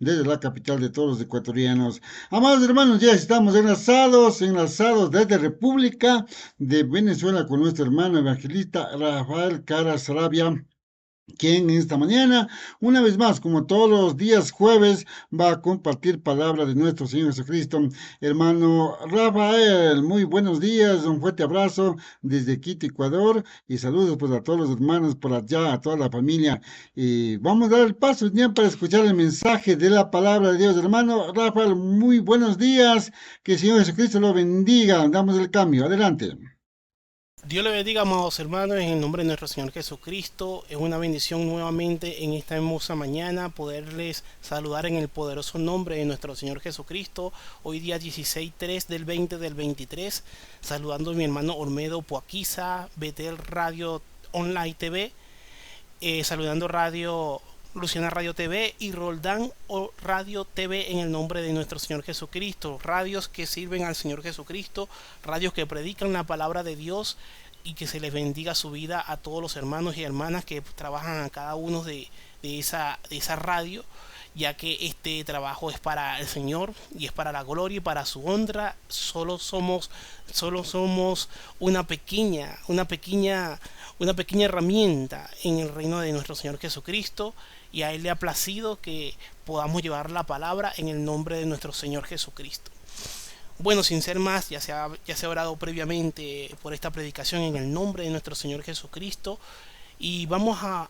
desde la capital de todos los ecuatorianos. Amados hermanos, ya estamos enlazados desde República de Venezuela con nuestro hermano evangelista Rafael Caras Sarabia, quien esta mañana, una vez más, como todos los días jueves, va a compartir palabra de nuestro Señor Jesucristo. Hermano Rafael, muy buenos días, un fuerte abrazo desde Quito, Ecuador, y saludos pues a todos los hermanos por allá, a toda la familia. Y vamos a dar el paso ya para escuchar el mensaje de la palabra de Dios. Hermano Rafael, muy buenos días, que el Señor Jesucristo lo bendiga. Damos el cambio, adelante. Dios le bendiga, amados hermanos, en el nombre de nuestro Señor Jesucristo. Es una bendición nuevamente en esta hermosa mañana poderles saludar en el poderoso nombre de nuestro Señor Jesucristo. Hoy día 16/3 del 20 del 23, saludando a mi hermano Olmedo Poaquiza, Betel Radio Online TV, saludando Radio Luciana Radio TV y Roldán Radio TV en el nombre de nuestro Señor Jesucristo. Radios que sirven al Señor Jesucristo, radios que predican la palabra de Dios, y que se les bendiga su vida a todos los hermanos y hermanas que trabajan a cada uno de esa radio, ya que este trabajo es para el Señor y es para la gloria y para su honra. Solo somos una pequeña herramienta en el reino de nuestro Señor Jesucristo, y a Él le ha placido que podamos llevar la palabra en el nombre de nuestro Señor Jesucristo. Bueno, sin ser más, ya se ha orado previamente por esta predicación en el nombre de nuestro Señor Jesucristo, y vamos a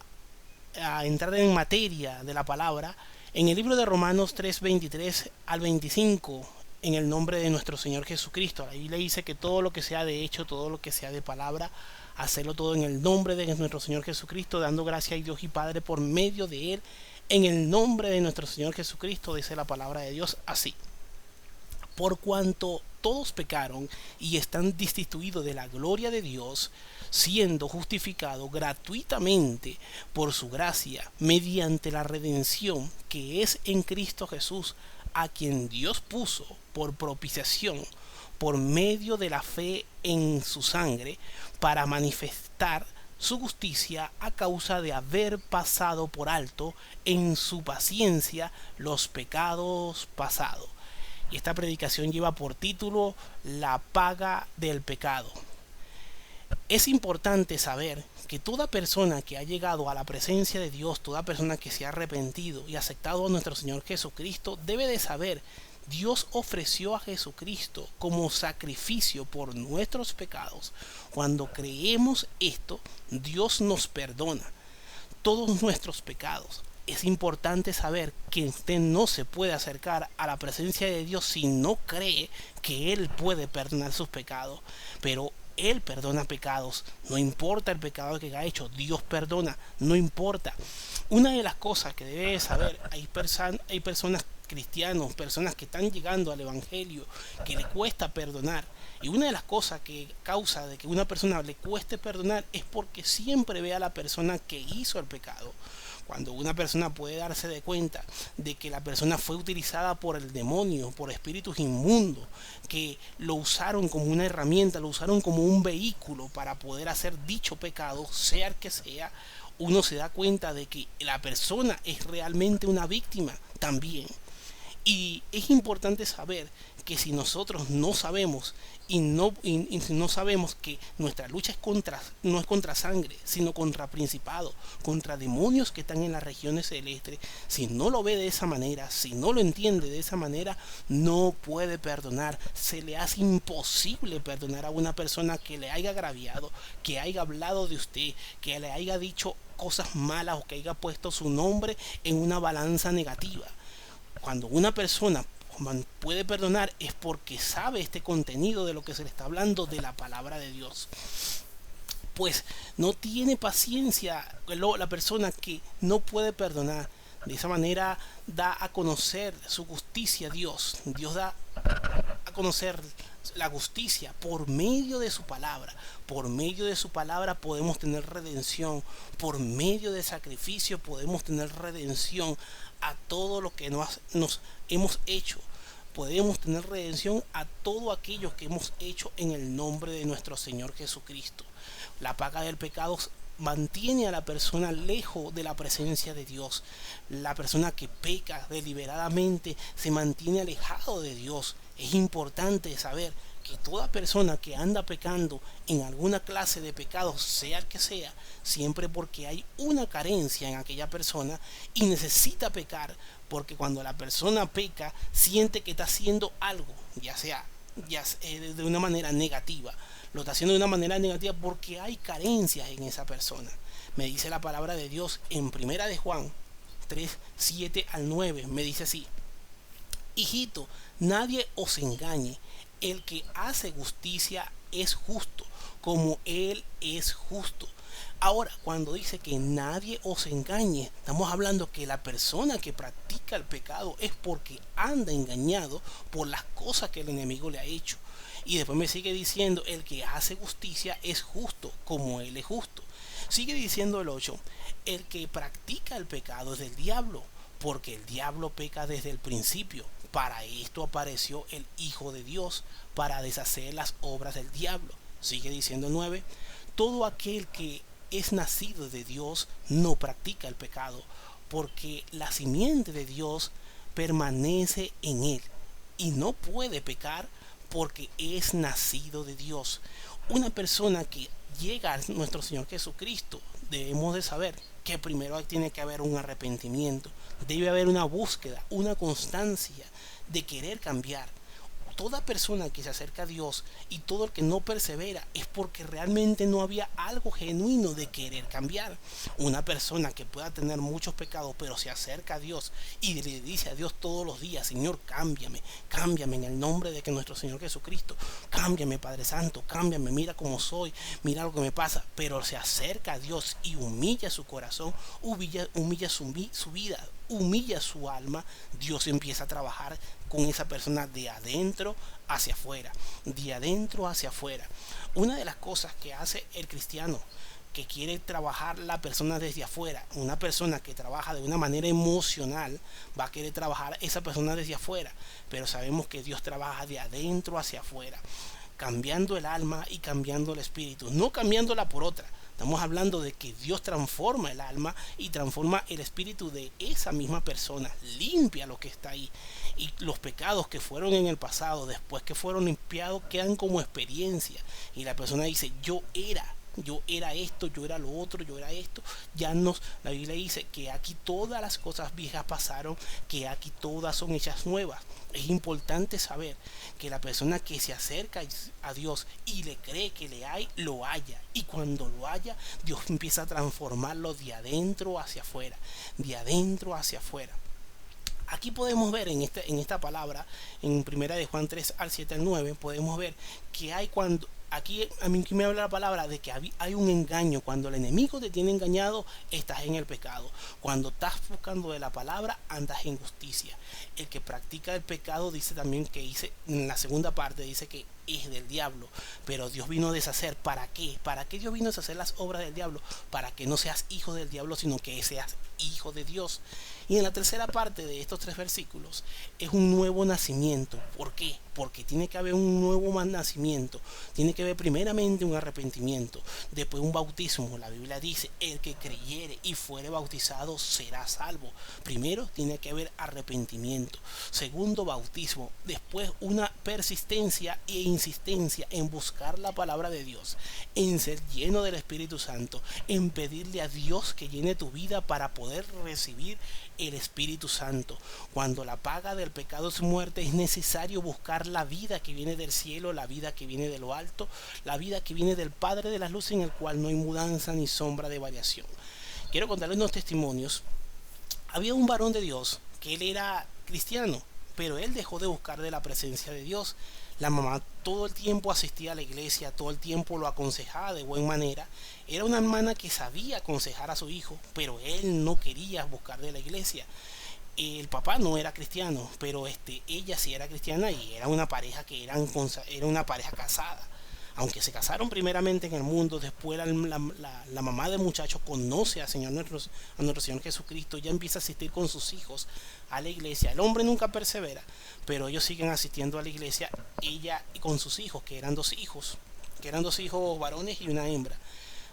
entrar en materia de la palabra en el libro de Romanos 3:23 al 25, en el nombre de nuestro Señor Jesucristo. Ahí le dice que todo lo que sea de hecho, todo lo que sea de palabra, hacerlo todo en el nombre de nuestro Señor Jesucristo, dando gracias a Dios y Padre por medio de Él. En el nombre de nuestro Señor Jesucristo, dice la palabra de Dios así: por cuanto todos pecaron y están destituidos de la gloria de Dios, siendo justificados gratuitamente por su gracia, mediante la redención que es en Cristo Jesús, a quien Dios puso por propiciación por medio de la fe en su sangre, para manifestar su justicia a causa de haber pasado por alto en su paciencia los pecados pasados. Y esta predicación lleva por título La paga del pecado. Es importante saber que toda persona que ha llegado a la presencia de Dios, toda persona que se ha arrepentido y aceptado a nuestro Señor Jesucristo, debe de saber: Dios ofreció a Jesucristo como sacrificio por nuestros pecados. Cuando creemos esto, Dios nos perdona todos nuestros pecados. Es importante saber que usted no se puede acercar a la presencia de Dios si no cree que Él puede perdonar sus pecados. Pero Él perdona pecados, no importa el pecado que haya hecho, Dios perdona, no importa. Una de las cosas que debe saber: hay personas cristianos, personas que están llegando al evangelio, que le cuesta perdonar. Y una de las cosas que causa de que una persona le cueste perdonar es porque siempre ve a la persona que hizo el pecado. Cuando una persona puede darse de cuenta de que la persona fue utilizada por el demonio, por espíritus inmundos, que lo usaron como una herramienta, lo usaron como un vehículo para poder hacer dicho pecado, sea el que sea, uno se da cuenta de que la persona es realmente una víctima también. Y es importante saber que si nosotros no sabemos y si no sabemos que nuestra lucha no es contra sangre, sino contra principados, contra demonios que están en las regiones celestes, si no lo ve de esa manera, si no lo entiende de esa manera, no puede perdonar. Se le hace imposible perdonar a una persona que le haya agraviado, que haya hablado de usted, que le haya dicho cosas malas o que haya puesto su nombre en una balanza negativa. Cuando una persona puede perdonar es porque sabe este contenido de lo que se le está hablando de la palabra de Dios. Pues no tiene paciencia la persona que no puede perdonar. De esa manera da a conocer su justicia a Dios. Dios da a conocer la justicia por medio de su palabra. Por medio de su palabra podemos tener redención. Por medio de sacrificio podemos tener redención a todo lo que nos hemos hecho. Podemos tener redención a todo aquello que hemos hecho en el nombre de nuestro Señor Jesucristo. La paga del pecado mantiene a la persona lejos de la presencia de Dios. La persona que peca deliberadamente se mantiene alejado de Dios. Es importante saber que toda persona que anda pecando en alguna clase de pecado, sea el que sea, siempre porque hay una carencia en aquella persona y necesita pecar, porque cuando la persona peca siente que está haciendo algo, ya sea de una manera negativa, lo está haciendo de una manera negativa porque hay carencias en esa persona. Me dice la palabra de Dios en primera de Juan 3, 7 al 9, me dice así: hijito, nadie os engañe, el que hace justicia es justo, como él es justo. Ahora, cuando dice que nadie os engañe, estamos hablando que la persona que practica el pecado es porque anda engañado por las cosas que el enemigo le ha hecho. Y después me sigue diciendo, el que hace justicia es justo, como él es justo. Sigue diciendo el 8, el que practica el pecado es del diablo, porque el diablo peca desde el principio. Para esto apareció el Hijo de Dios, para deshacer las obras del diablo. Sigue diciendo el 9, todo aquel que es nacido de Dios no practica el pecado, porque la simiente de Dios permanece en él y no puede pecar porque es nacido de Dios. Una persona que llega a nuestro Señor Jesucristo, debemos de saber que primero tiene que haber un arrepentimiento, debe haber una búsqueda, una constancia de querer cambiar. Toda persona que se acerca a Dios y todo el que no persevera es porque realmente no había algo genuino de querer cambiar. Una persona que pueda tener muchos pecados pero se acerca a Dios y le dice a Dios todos los días: Señor, cámbiame, cámbiame en el nombre de que nuestro Señor Jesucristo, cámbiame, Padre Santo, cámbiame, mira cómo soy, mira lo que me pasa, pero se acerca a Dios y humilla su corazón, humilla su vida, humilla su alma, Dios empieza a trabajar con esa persona de adentro hacia afuera, de adentro hacia afuera. Una de las cosas que hace el cristiano que quiere trabajar la persona desde afuera, una persona que trabaja de una manera emocional, va a querer trabajar esa persona desde afuera, pero sabemos que Dios trabaja de adentro hacia afuera, cambiando el alma y cambiando el espíritu, no cambiándola por otra. Estamos hablando de que Dios transforma el alma y transforma el espíritu de esa misma persona, limpia lo que está ahí. Y los pecados que fueron en el pasado, después que fueron limpiados, quedan como experiencia. Y la persona dice, yo era esto, yo era lo otro, yo era esto. La Biblia dice que aquí todas las cosas viejas pasaron, que aquí todas son hechas nuevas. Es importante saber que la persona que se acerca a Dios y le cree que le hay, lo halla. Y cuando lo halla, Dios empieza a transformarlo de adentro hacia afuera, de adentro hacia afuera. Aquí podemos ver en esta palabra, en primera de Juan 3 al 7 al 9, podemos ver que hay cuando... Aquí a mí me habla la palabra de que hay un engaño. Cuando el enemigo te tiene engañado, estás en el pecado. Cuando estás buscando de la palabra, andas en justicia. El que practica el pecado dice también que en la segunda parte dice que es del diablo. Pero Dios vino a deshacer. ¿Para qué? ¿Para qué Dios vino a deshacer las obras del diablo? Para que no seas hijo del diablo, sino que seas hijo de Dios. Y en la tercera parte de estos 3 versículos es un nuevo nacimiento. ¿Por qué? Porque tiene que haber un nuevo nacimiento. Tiene que haber primeramente un arrepentimiento, después un bautismo. La Biblia dice, el que creyere y fuere bautizado será salvo. Primero tiene que haber arrepentimiento. Segundo, bautismo. Después una persistencia e insistencia en buscar la palabra de Dios, en ser lleno del Espíritu Santo, en pedirle a Dios que llene tu vida para poder recibir el Espíritu Santo. Cuando la paga del pecado es muerte, es necesario buscar la vida que viene del cielo, la vida que viene de lo alto, la vida que viene del Padre de las luces, en el cual no hay mudanza ni sombra de variación. Quiero contarles unos testimonios. Había un varón de Dios que él era cristiano, pero él dejó de buscar de la presencia de Dios. La mamá todo el tiempo asistía a la iglesia, todo el tiempo lo aconsejaba de buena manera. Era una hermana que sabía aconsejar a su hijo, pero él no quería buscar de la iglesia. El papá no era cristiano, pero ella sí era cristiana y era una pareja que era una pareja casada. Aunque se casaron primeramente en el mundo, después la mamá del muchacho conoce a nuestro Señor Jesucristo, ya empieza a asistir con sus hijos a la iglesia. El hombre nunca persevera, pero ellos siguen asistiendo a la iglesia, ella y con sus hijos, que eran dos hijos varones y una hembra.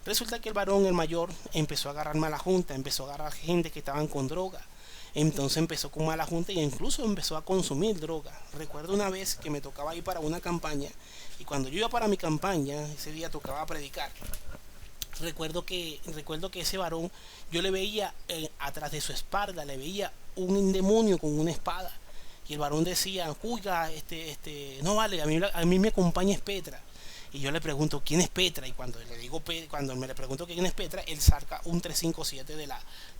Resulta que el varón, el mayor, empezó a agarrar mala junta, empezó a agarrar gente que estaban con droga. Entonces empezó con mala junta y incluso empezó a consumir droga. Recuerdo una vez que me tocaba ir para una campaña y cuando yo iba para mi campaña, ese día tocaba predicar. Recuerdo que ese varón, yo le veía atrás de su espalda, le veía un demonio con una espada. Y el varón decía, cuya, no vale, a mí me acompaña es Petra. Y yo le pregunto, ¿quién es Petra? Y cuando me le pregunto quién es Petra, él saca un 357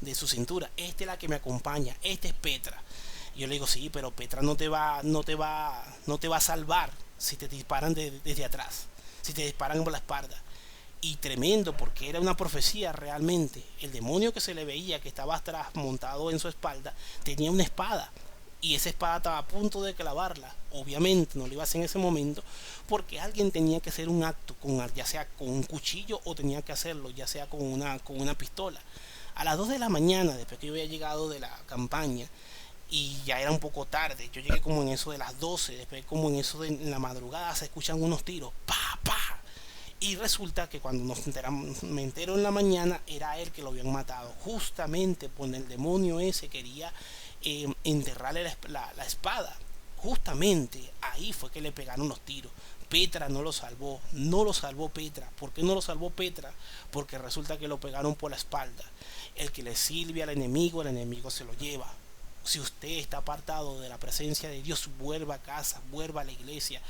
de su cintura. Esta es la que me acompaña, esta es Petra. Y yo le digo, sí, pero Petra no te va a salvar si te disparan desde atrás, si te disparan por la espalda. Y tremendo, porque era una profecía realmente. El demonio que se le veía, que estaba atrás montado en su espalda, tenía una espada y esa espada estaba a punto de clavarla. Obviamente no lo iba a hacer en ese momento porque alguien tenía que hacer un acto, ya sea con un cuchillo o tenía que hacerlo ya sea con una pistola. A las 2 de la mañana, después que yo había llegado de la campaña, y ya era un poco tarde, yo llegué como en eso de las 12, después como en eso de la madrugada se escuchan unos tiros, pa, pa. Y resulta que cuando me entero en la mañana, era él que lo habían matado. Justamente porque el demonio ese quería enterrarle la espada. Justamente ahí fue que le pegaron los tiros. Petra no lo salvó, no lo salvó Petra. ¿Por qué no lo salvó Petra? Porque resulta que lo pegaron por la espalda. El que le sirve al enemigo, el enemigo se lo lleva. Si usted está apartado de la presencia de Dios, vuelva a casa, vuelva a la iglesia,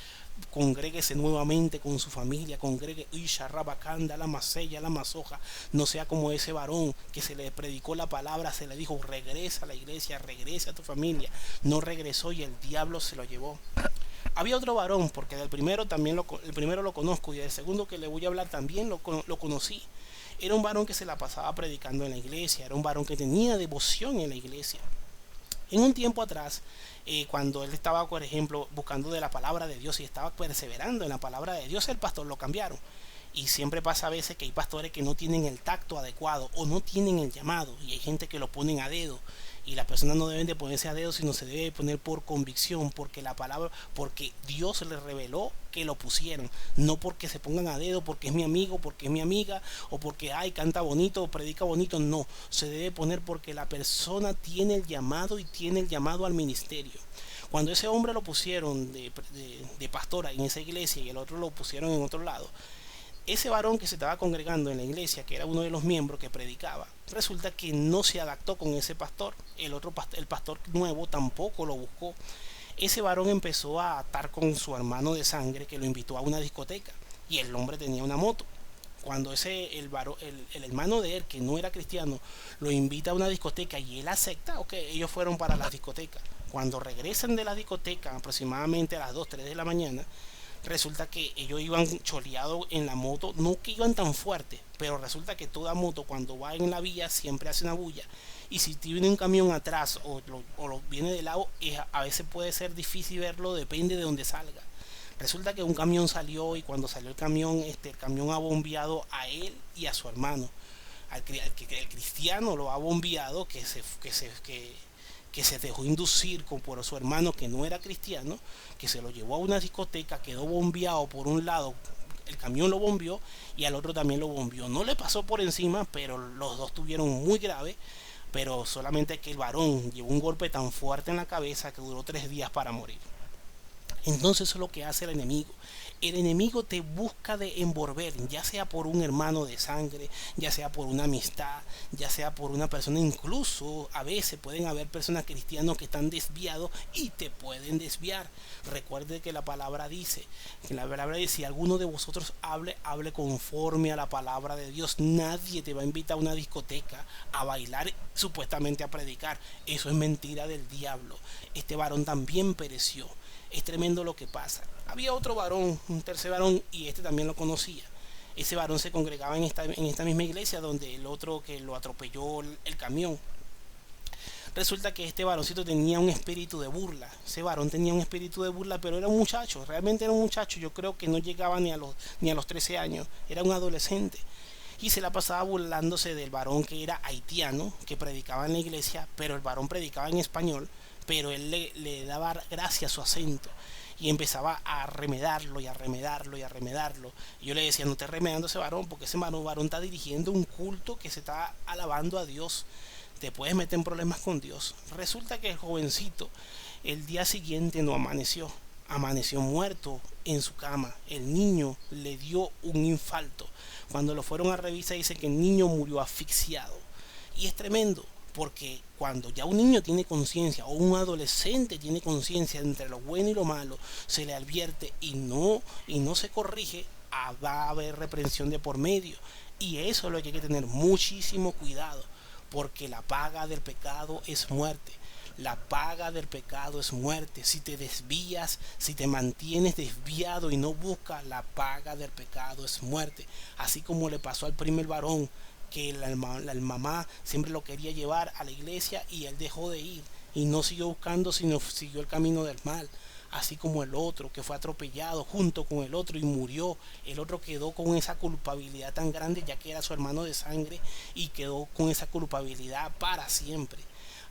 congréguese nuevamente con su familia, congregue Isha, Rabacanda, la Masella, la Masoja. No sea como ese varón que se le predicó la palabra, se le dijo regresa a la iglesia, regresa a tu familia. No regresó y el diablo se lo llevó. Había otro varón, porque del primero también el primero lo conozco y del segundo que le voy a hablar también lo conocí. Era un varón que se la pasaba predicando en la iglesia, era un varón que tenía devoción en la iglesia. En un tiempo atrás, cuando él estaba, por ejemplo, buscando de la palabra de Dios y estaba perseverando en la palabra de Dios, el pastor lo cambiaron. Y siempre pasa a veces que hay pastores que no tienen el tacto adecuado o no tienen el llamado, y hay gente que lo ponen a dedo. Y las personas no deben de ponerse a dedo, sino se debe poner por convicción, porque la palabra, porque Dios les reveló que lo pusieron, no porque se pongan a dedo, porque es mi amigo, porque es mi amiga, o porque ay canta bonito o predica bonito. No, se debe poner porque la persona tiene el llamado y tiene el llamado al ministerio. Cuando ese hombre lo pusieron de pastora en esa iglesia y el otro lo pusieron en otro lado, ese varón que se estaba congregando en la iglesia, que era uno de los miembros que predicaba, resulta que no se adaptó con ese pastor. El pastor nuevo tampoco lo buscó. Ese varón empezó a atar con su hermano de sangre, que lo invitó a una discoteca, y el hombre tenía una moto. Cuando el hermano de él, que no era cristiano, lo invita a una discoteca y él acepta, ok, ellos fueron para la discoteca. Cuando regresan de la discoteca aproximadamente a las 2, 3 de la mañana, resulta que ellos iban choleados en la moto, no que iban tan fuerte, pero resulta que toda moto cuando va en la vía siempre hace una bulla, y si tiene un camión atrás o lo viene de lado, a veces puede ser difícil verlo, depende de dónde salga. Resulta que un camión salió y cuando salió el camión ha bombeado a él y a su hermano. El cristiano lo ha bombeado, que se dejó inducir por su hermano que no era cristiano, que se lo llevó a una discoteca, quedó bombeado por un lado, el camión lo bombeó y al otro también lo bombeó. No le pasó por encima, pero los dos tuvieron muy grave, pero solamente que el varón llevó un golpe tan fuerte en la cabeza que duró 3 días para morir. Entonces eso es lo que hace el enemigo. El enemigo te busca de envolver, ya sea por un hermano de sangre, ya sea por una amistad, ya sea por una persona. Incluso a veces pueden haber personas cristianos que están desviados y te pueden desviar. Recuerde que la palabra dice, si alguno de vosotros hable conforme a la palabra de Dios. Nadie te va a invitar a una discoteca a bailar, supuestamente a predicar. Eso es mentira del diablo. Este varón también pereció. Es tremendo lo que pasa. Había otro varón, un tercer varón, y este también lo conocía. Ese varón se congregaba en esta misma iglesia donde el otro que lo atropelló el camión. Resulta que este varoncito tenía un espíritu de burla. Ese varón tenía un espíritu de burla, pero era un muchacho, realmente era un muchacho. Yo creo que no llegaba ni a los 13 años, era un adolescente. Y se la pasaba burlándose del varón que era haitiano, que predicaba en la iglesia, pero el varón predicaba en español, pero él le daba gracia a su acento. y empezaba a remedarlo y a remedarlo y a remedarlo. Y yo le decía, no estés remedando a ese varón, porque ese varón está dirigiendo un culto que se está alabando a Dios. Te puedes meter en problemas con Dios. Resulta que el jovencito el día siguiente no amaneció. Amaneció muerto en su cama. El niño le dio un infarto. Cuando lo fueron a revisar dice que el niño murió asfixiado. Y es tremendo, porque cuando ya un niño tiene conciencia o un adolescente tiene conciencia entre lo bueno y lo malo, se le advierte y no se corrige, va a haber reprensión de por medio. Y eso es lo que hay que tener muchísimo cuidado, porque la paga del pecado es muerte. La paga del pecado es muerte. Si te desvías, si te mantienes desviado y no buscas, la paga del pecado es muerte. Así como le pasó al primer varón, que la mamá siempre lo quería llevar a la iglesia y él dejó de ir y no siguió buscando, sino siguió el camino del mal. Así como el otro que fue atropellado junto con el otro y murió. El otro quedó con esa culpabilidad tan grande, ya que era su hermano de sangre, y quedó con esa culpabilidad para siempre.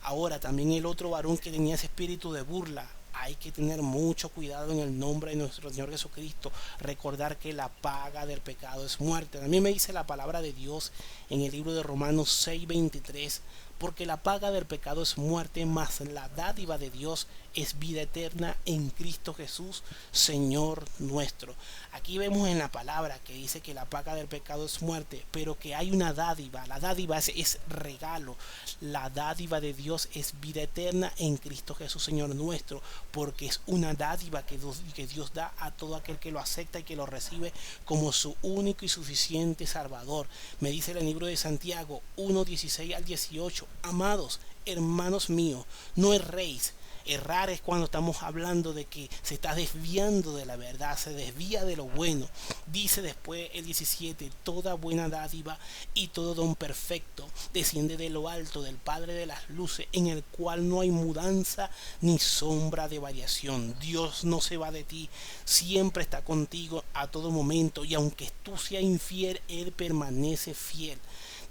Ahora también el otro varón que tenía ese espíritu de burla, hay que tener mucho cuidado en el nombre de nuestro Señor Jesucristo. Recordar que la paga del pecado es muerte. También me dice la palabra de Dios en el libro de Romanos 6:23. Porque la paga del pecado es muerte, mas la dádiva de Dios es vida eterna en Cristo Jesús, Señor nuestro. Aquí vemos en la palabra que dice que la paga del pecado es muerte, pero que hay una dádiva. La dádiva es regalo. La dádiva de Dios es vida eterna en Cristo Jesús, Señor nuestro, porque es una dádiva que Dios da a todo aquel que lo acepta y que lo recibe como su único y suficiente Salvador. Me dice el libro de Santiago 1:16 al 18. Amados hermanos míos, no erréis. Errar es cuando estamos hablando de que se está desviando de la verdad, se desvía de lo bueno. Dice después el 17, toda buena dádiva y todo don perfecto desciende de lo alto del Padre de las luces, en el cual no hay mudanza ni sombra de variación. Dios no se va de ti, siempre está contigo a todo momento, y aunque tú seas infiel, Él permanece fiel.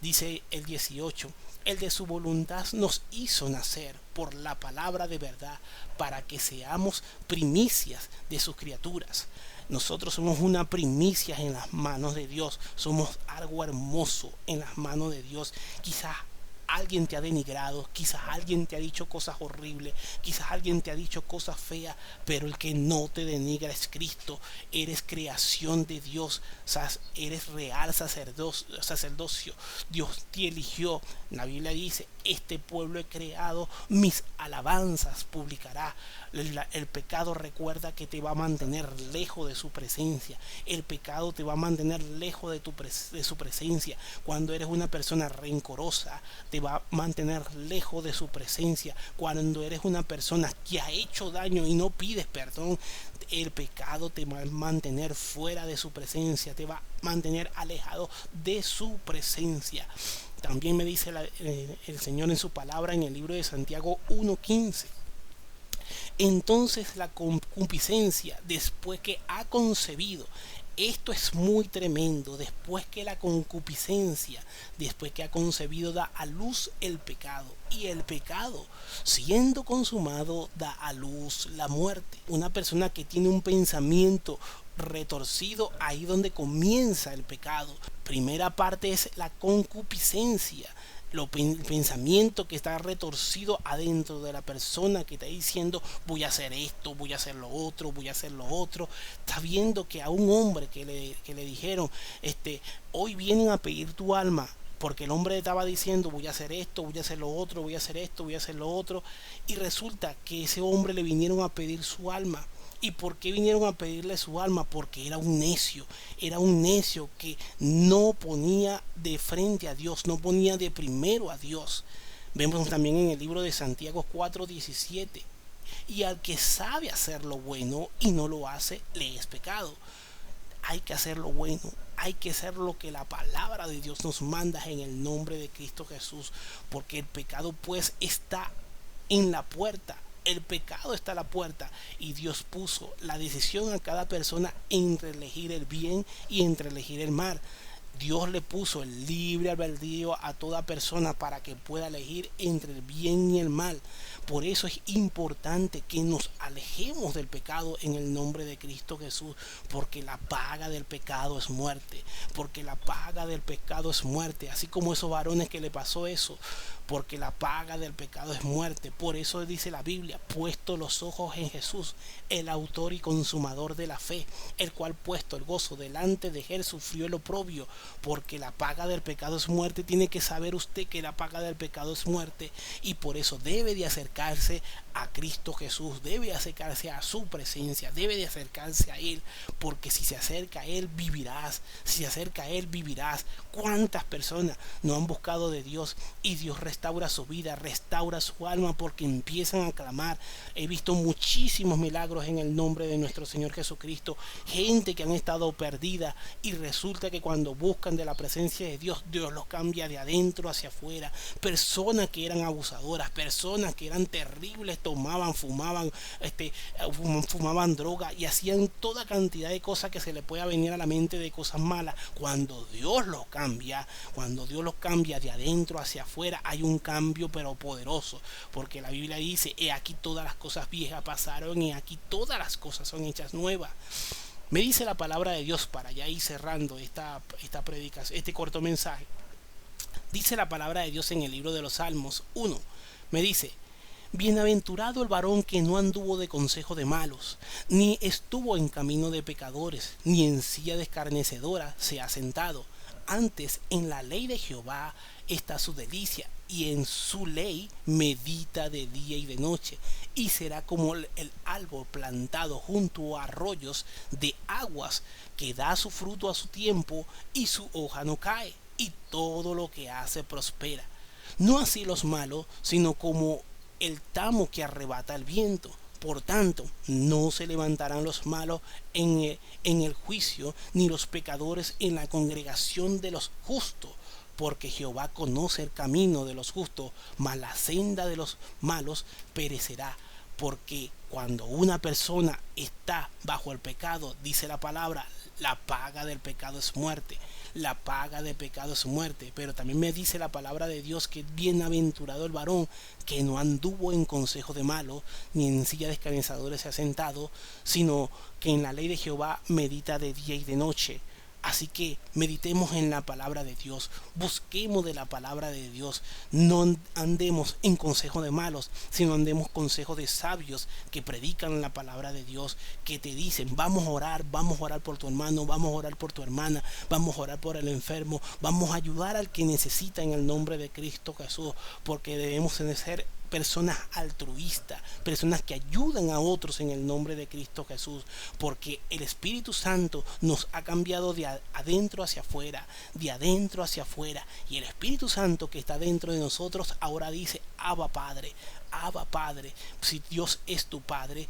Dice el 18, el de su voluntad nos hizo nacer por la palabra de verdad, para que seamos primicias de sus criaturas. Nosotros somos una primicia en las manos de Dios, somos algo hermoso en las manos de Dios. Quizás alguien te ha denigrado, quizás alguien te ha dicho cosas horribles, quizás alguien te ha dicho cosas feas, pero el que no te denigra es Cristo. Eres creación de Dios, eres real sacerdocio. Dios te eligió. La Biblia dice, este pueblo he creado, mis alabanzas publicará. El pecado, recuerda que te va a mantener lejos de su presencia. El pecado te va a mantener lejos de su presencia. Cuando eres una persona rencorosa, te va a mantener lejos de su presencia. Cuando eres una persona que ha hecho daño y no pides perdón, el pecado te va a mantener fuera de su presencia, te va a mantener alejado de su presencia. También me dice el Señor en su palabra en el libro de Santiago 1:15. Entonces la concupiscencia, después que ha concebido, esto es muy tremendo, después que la concupiscencia, después que ha concebido, da a luz el pecado. Y el pecado, siendo consumado, da a luz la muerte. Una persona que tiene un pensamiento retorcido, ahí donde comienza el pecado. Primera parte es la concupiscencia, el pensamiento que está retorcido adentro de la persona, que está diciendo voy a hacer esto, voy a hacer lo otro, voy a hacer lo otro. Está viendo que a un hombre que le dijeron, hoy vienen a pedir tu alma, porque el hombre estaba diciendo voy a hacer esto, voy a hacer lo otro, voy a hacer esto, voy a hacer lo otro, y resulta que ese hombre le vinieron a pedir su alma. ¿Y por qué vinieron a pedirle su alma? Porque era un necio que no ponía de frente a Dios, no ponía de primero a Dios. Vemos también en el libro de Santiago 4:17, y al que sabe hacer lo bueno y no lo hace, le es pecado. Hay que hacer lo bueno, hay que hacer lo que la palabra de Dios nos manda en el nombre de Cristo Jesús, porque el pecado pues está en la puerta. El pecado está a la puerta, y Dios puso la decisión a cada persona entre elegir el bien y entre elegir el mal. Dios le puso el libre albedrío a toda persona para que pueda elegir entre el bien y el mal. Por eso es importante que nos alejemos del pecado en el nombre de Cristo Jesús, porque la paga del pecado es muerte, porque la paga del pecado es muerte, así como esos varones que le pasó eso, porque la paga del pecado es muerte. Por eso dice la Biblia, puesto los ojos en Jesús, el autor y consumador de la fe, el cual puesto el gozo delante de él sufrió el oprobio, porque la paga del pecado es muerte. Tiene que saber usted que la paga del pecado es muerte, y por eso debe de acercarse a Cristo Jesús, debe acercarse a su presencia, debe de acercarse a Él, porque si se acerca a Él vivirás, si se acerca a Él vivirás. ¿Cuántas personas no han buscado de Dios y Dios restaura su vida, restaura su alma porque empiezan a clamar? He visto muchísimos milagros en el nombre de nuestro Señor Jesucristo, gente que han estado perdida y resulta que cuando buscan de la presencia de Dios, Dios los cambia de adentro hacia afuera. Personas que eran abusadoras, personas que eran terribles, tomaban, fumaban droga y hacían toda cantidad de cosas que se le pueda venir a la mente, de cosas malas. Cuando Dios los cambia, de adentro hacia afuera, hay un cambio pero poderoso, porque la Biblia dice: he aquí todas las cosas viejas pasaron y aquí todas las cosas son hechas nuevas. Me dice la palabra de Dios, para ya ir cerrando esta predicación, este corto mensaje. Dice la palabra de Dios en el libro de los Salmos 1. Me dice: bienaventurado el varón que no anduvo de consejo de malos, ni estuvo en camino de pecadores, ni en silla de escarnecedora se ha sentado. Antes en la ley de Jehová está su delicia, y en su ley medita de día y de noche. Y será como el árbol plantado junto a arroyos de aguas, que da su fruto a su tiempo, y su hoja no cae, y todo lo que hace prospera. No así los malos, sino como el tamo que arrebata el viento. Por tanto, no se levantarán los malos en el juicio, ni los pecadores en la congregación de los justos. Porque Jehová conoce el camino de los justos, mas la senda de los malos perecerá. Porque cuando una persona está bajo el pecado, dice la palabra, la paga del pecado es muerte. La paga del pecado es muerte. Pero también me dice la palabra de Dios que bienaventurado el varón que no anduvo en consejo de malos, ni en silla de escarnecedores se ha sentado, sino que en la ley de Jehová medita de día y de noche. Así que meditemos en la palabra de Dios, busquemos de la palabra de Dios, no andemos en consejo de malos, sino andemos consejo de sabios que predican la palabra de Dios, que te dicen: vamos a orar por tu hermano, vamos a orar por tu hermana, vamos a orar por el enfermo, vamos a ayudar al que necesita en el nombre de Cristo Jesús, porque debemos ser personas altruistas, personas que ayudan a otros en el nombre de Cristo Jesús, porque el Espíritu Santo nos ha cambiado de adentro hacia afuera, de adentro hacia afuera, y el Espíritu Santo que está dentro de nosotros ahora dice: Abba Padre, Abba Padre. Si Dios es tu Padre,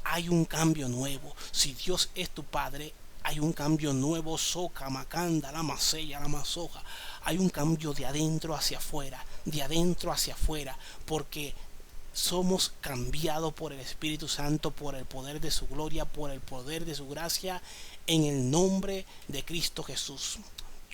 hay un cambio nuevo. Si Dios es tu Padre, hay un cambio nuevo. Soca, macanda, la masella, la masoja. Hay un cambio de adentro hacia afuera, de adentro hacia afuera, porque somos cambiados por el Espíritu Santo, por el poder de su gloria, por el poder de su gracia, en el nombre de Cristo Jesús.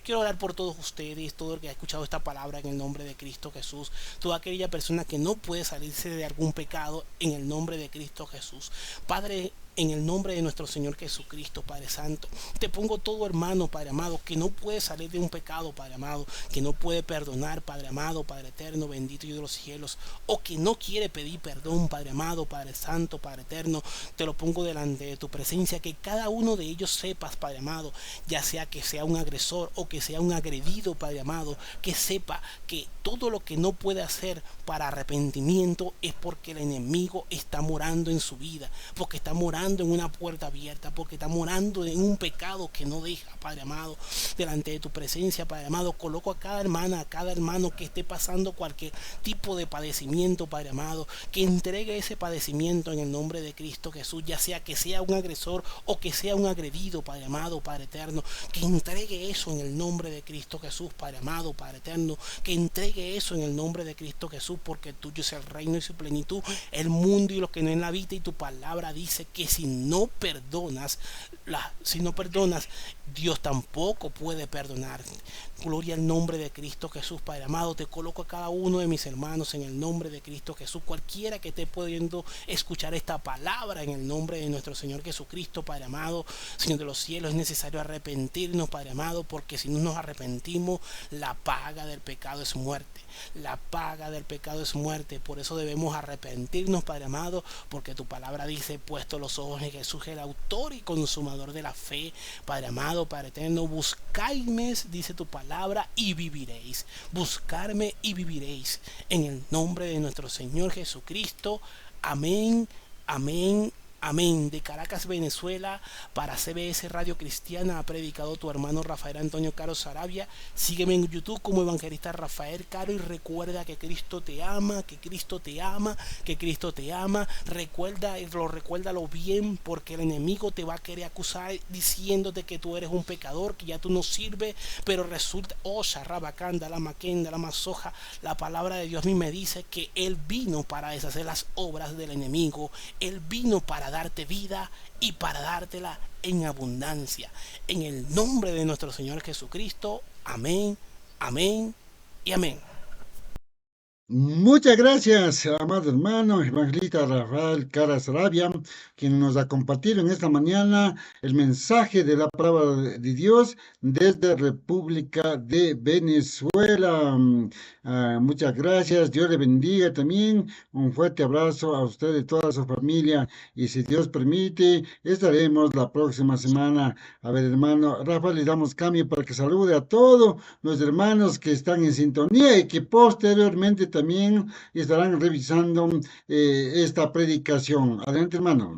Quiero orar por todos ustedes, todo el que ha escuchado esta palabra, en el nombre de Cristo Jesús. Toda aquella persona que no puede salirse de algún pecado, en el nombre de Cristo Jesús. Padre, en el nombre de nuestro Señor Jesucristo, Padre Santo, te pongo todo hermano, Padre amado, que no puede salir de un pecado, Padre amado, que no puede perdonar, Padre amado, Padre eterno, bendito y de los cielos, o que no quiere pedir perdón, Padre amado, Padre Santo, Padre eterno, te lo pongo delante de tu presencia, que cada uno de ellos sepas, Padre amado, ya sea que sea un agresor o que sea un agredido, Padre amado, que sepa que todo lo que no puede hacer para arrepentimiento es porque el enemigo está morando en su vida, porque está morando en una puerta abierta, porque está morando en un pecado que no deja, Padre amado, delante de tu presencia, Padre amado. Coloco a cada hermana, a cada hermano que esté pasando cualquier tipo de padecimiento, Padre amado, que entregue ese padecimiento en el nombre de Cristo Jesús, ya sea que sea un agresor o que sea un agredido, Padre amado, Padre eterno, que entregue eso en el nombre de Cristo Jesús, Padre amado, Padre eterno, que entregue eso en el nombre de Cristo Jesús, porque tuyo es el reino y su plenitud, el mundo y lo que no en la vida, y tu palabra dice que si no perdonas, Dios tampoco puede perdonarte. Gloria al nombre de Cristo Jesús, Padre amado. Te coloco a cada uno de mis hermanos en el nombre de Cristo Jesús. Cualquiera que esté pudiendo escuchar esta palabra en el nombre de nuestro Señor Jesucristo, Padre amado, Señor de los cielos, es necesario arrepentirnos, Padre amado, porque si no nos arrepentimos, la paga del pecado es muerte. La paga del pecado es muerte. Por eso debemos arrepentirnos, Padre amado, porque tu palabra dice: puesto los ojos en Jesús, el autor y consumador de la fe. Padre amado, Padre eterno, buscadme, dice tu palabra, y viviréis. Buscarme y viviréis. En el nombre de nuestro Señor Jesucristo. Amén, amén, amén. De Caracas, Venezuela, para CBS Radio Cristiana, ha predicado tu hermano Rafael Antonio Caro Saravia. Sígueme en YouTube como Evangelista Rafael Caro y recuerda que Cristo te ama, que Cristo te ama, que Cristo te ama. Recuérdalo bien, porque el enemigo te va a querer acusar diciéndote que tú eres un pecador, que ya tú no sirves, pero resulta, Sharrabacanda, la Maquenda, la Masoja, la palabra de Dios a mí me dice que Él vino para deshacer las obras del enemigo. Él vino para darte vida y para dártela en abundancia. En el nombre de nuestro Señor Jesucristo. Amén, amén y amén. Muchas gracias, amado hermano Evangelista Rafael Cara Sarabia, quien nos ha compartido en esta mañana el mensaje de la palabra de Dios desde República de Venezuela. Muchas gracias, Dios le bendiga también. Un fuerte abrazo a usted y toda su familia. Y si Dios permite, estaremos la próxima semana. A ver, hermano Rafael, le damos cambio para que salude a todos los hermanos que están en sintonía y que posteriormente también estarán revisando esta predicación. Adelante, hermano.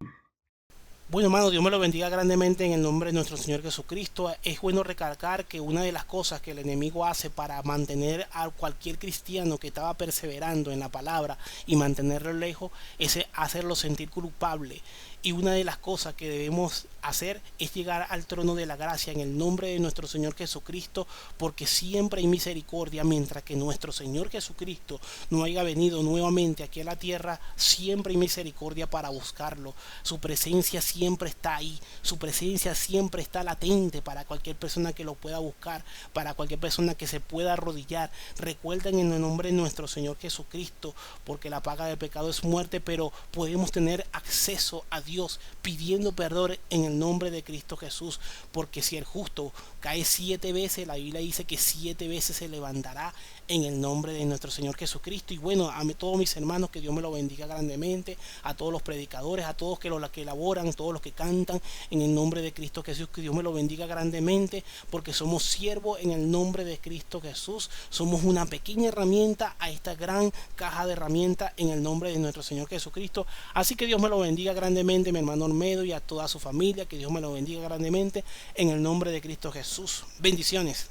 Bueno, hermano, Dios me lo bendiga grandemente en el nombre de nuestro Señor Jesucristo. Es bueno recalcar que una de las cosas que el enemigo hace para mantener a cualquier cristiano que estaba perseverando en la palabra y mantenerlo lejos es hacerlo sentir culpable. Y una de las cosas que debemos hacer es llegar al trono de la gracia en el nombre de nuestro Señor Jesucristo, porque siempre hay misericordia. Mientras que nuestro Señor Jesucristo no haya venido nuevamente aquí a la tierra, siempre hay misericordia para buscarlo. Su presencia siempre está ahí, su presencia siempre está latente para cualquier persona que lo pueda buscar, para cualquier persona que se pueda arrodillar. Recuerden en el nombre de nuestro Señor Jesucristo, porque la paga del pecado es muerte, pero podemos tener acceso a Dios pidiendo perdón en el nombre de Cristo Jesús, porque si el justo cae 7 veces, la Biblia dice que 7 veces se levantará en el nombre de nuestro Señor Jesucristo. Y bueno, a todos mis hermanos, que Dios me lo bendiga grandemente, a todos los predicadores, a todos que elaboran, todos los que cantan en el nombre de Cristo Jesús, que Dios me lo bendiga grandemente, porque somos siervos en el nombre de Cristo Jesús. Somos una pequeña herramienta a esta gran caja de herramientas en el nombre de nuestro Señor Jesucristo. Así que Dios me lo bendiga grandemente, mi hermano Olmedo, y a toda su familia, que Dios me lo bendiga grandemente en el nombre de Cristo Jesús. Bendiciones.